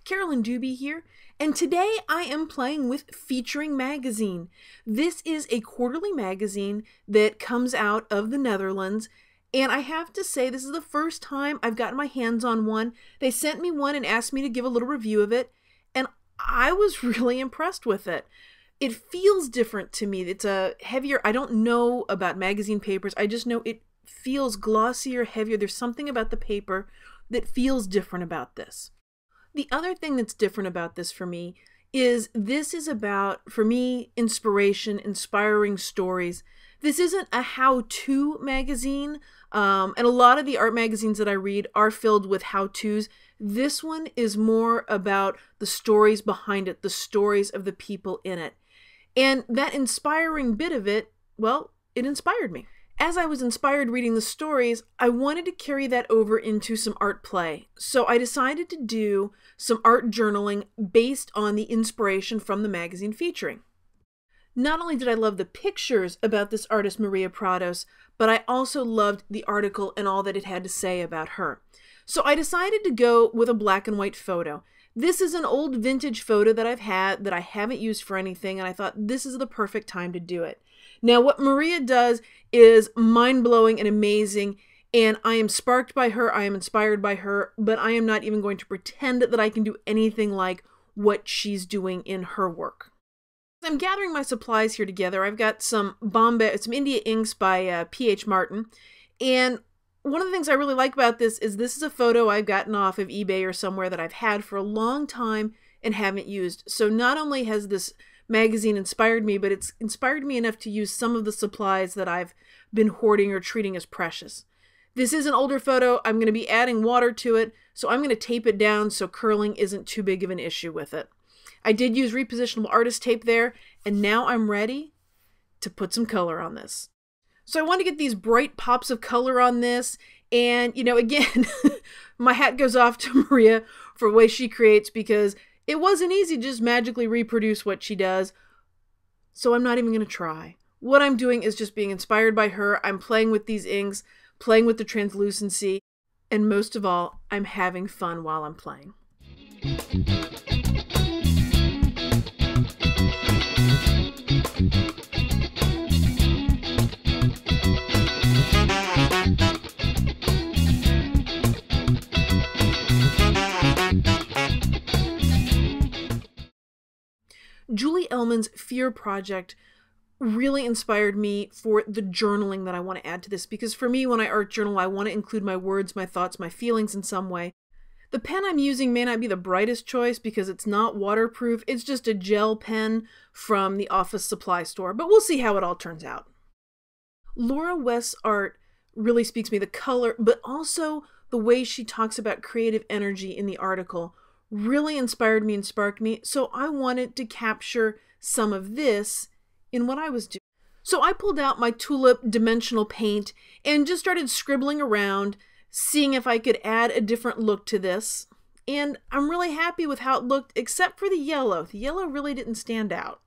Carolyn Dube here, and today I am playing with Featuring Magazine. This is a quarterly magazine that comes out of the Netherlands, and I have to say this is the first time I've gotten my hands on one. They sent me one and asked me to give a little review of it, and I was really impressed with it. It feels different to me. It's a heavier, I don't know about magazine papers, I just know it feels glossier, heavier. There's something about the paper that feels different about this. The other thing that's different about this for me is this is about, for me, inspiration, inspiring stories. This isn't a how-to magazine, and a lot of the art magazines that I read are filled with how-tos. This one is more about the stories behind it, the stories of the people in it. And that inspiring bit of it, well, it inspired me. As I was inspired reading the stories, I wanted to carry that over into some art play. So I decided to do some art journaling based on the inspiration from the magazine Featuring. Not only did I love the pictures about this artist Maria Prados, but I also loved the article and all that it had to say about her. So I decided to go with a black and white photo. This is an old vintage photo that I've had that I haven't used for anything, and I thought this is the perfect time to do it. Now, what Maria does is mind-blowing and amazing, and I am sparked by her, I am inspired by her, but I am not even going to pretend that I can do anything like what she's doing in her work. I'm gathering my supplies here together. I've got some India inks by P.H. Martin, and one of the things I really like about this is a photo I've gotten off of eBay or somewhere that I've had for a long time and haven't used. So not only has this magazine inspired me, but it's inspired me enough to use some of the supplies that I've been hoarding or treating as precious. This is an older photo. I'm going to be adding water to it, so I'm going to tape it down so curling isn't too big of an issue with it. I did use repositionable artist tape there, and now I'm ready to put some color on this. So I want to get these bright pops of color on this, and you know, again, my hat goes off to Maria for the way she creates, because it wasn't easy to just magically reproduce what she does, so I'm not even going to try. What I'm doing is just being inspired by her. I'm playing with these inks, playing with the translucency, and most of all, I'm having fun while I'm playing. Julie Ellman's Fear project really inspired me for the journaling that I want to add to this, because for me, when I art journal, I want to include my words, my thoughts, my feelings in some way. The pen I'm using may not be the brightest choice because it's not waterproof. It's just a gel pen from the office supply store, but we'll see how it all turns out. Laura West's art really speaks to me, the color, but also the way she talks about creative energy in the article really inspired me and sparked me, so I wanted to capture some of this in what I was doing. So I pulled out my tulip dimensional paint and just started scribbling around, seeing if I could add a different look to this. And I'm really happy with how it looked, except for the yellow. The yellow really didn't stand out.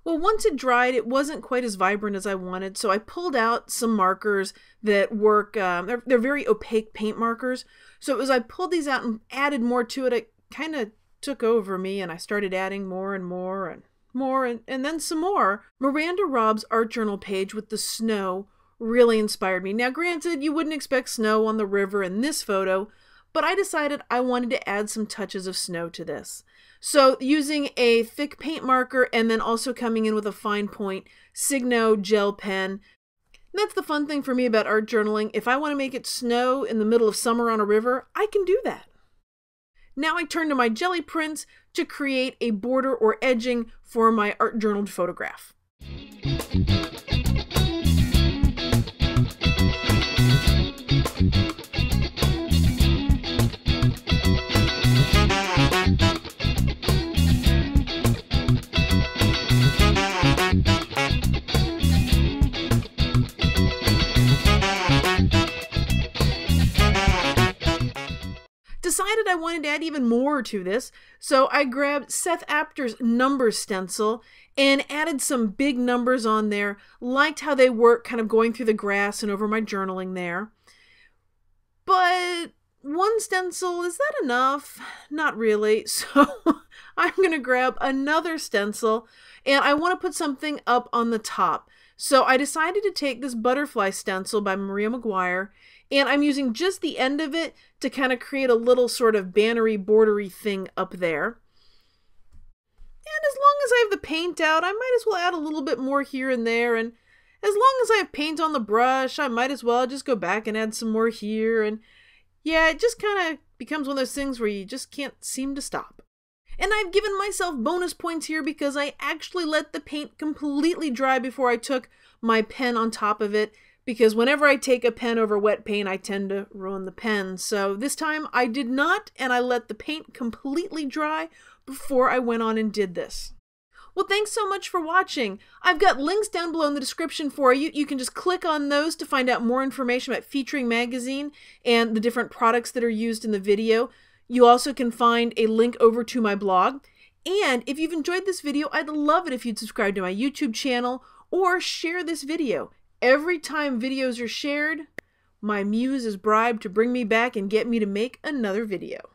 Well, once it dried, it wasn't quite as vibrant as I wanted, so I pulled out some markers that work, they're very opaque paint markers. So as I pulled these out and added more to it, it kind of took over me, and I started adding more and more and more, and then some more. Miranda Robb's art journal page with the snow really inspired me. Now, granted, you wouldn't expect snow on the river in this photo, but I decided I wanted to add some touches of snow to this. So using a thick paint marker and then also coming in with a fine point Signo gel pen. And that's the fun thing for me about art journaling. If I want to make it snow in the middle of summer on a river, I can do that. Now I turn to my jelly prints to create a border or edging for my art journaled photograph. Decided I wanted to add even more to this, so I grabbed Seth Apter's number stencil and added some big numbers on there. Liked how they work kind of going through the grass and over my journaling there. But one stencil, is that enough? Not really. So I'm going to grab another stencil, and I want to put something up on the top. So I decided to take this butterfly stencil by Maria McGuire, and I'm using just the end of it to kind of create a little sort of bannery, bordery thing up there. And as long as I have the paint out, I might as well add a little bit more here and there. And as long as I have paint on the brush, I might as well just go back and add some more here. And yeah, it just kind of becomes one of those things where you just can't seem to stop. And I've given myself bonus points here because I actually let the paint completely dry before I took my pen on top of it. Because whenever I take a pen over wet paint, I tend to ruin the pen. So this time I did not, and I let the paint completely dry before I went on and did this. Well, thanks so much for watching. I've got links down below in the description for you. You can just click on those to find out more information about Featuring Magazine and the different products that are used in the video. You also can find a link over to my blog. And if you've enjoyed this video, I'd love it if you'd subscribe to my YouTube channel or share this video. Every time videos are shared, my muse is bribed to bring me back and get me to make another video.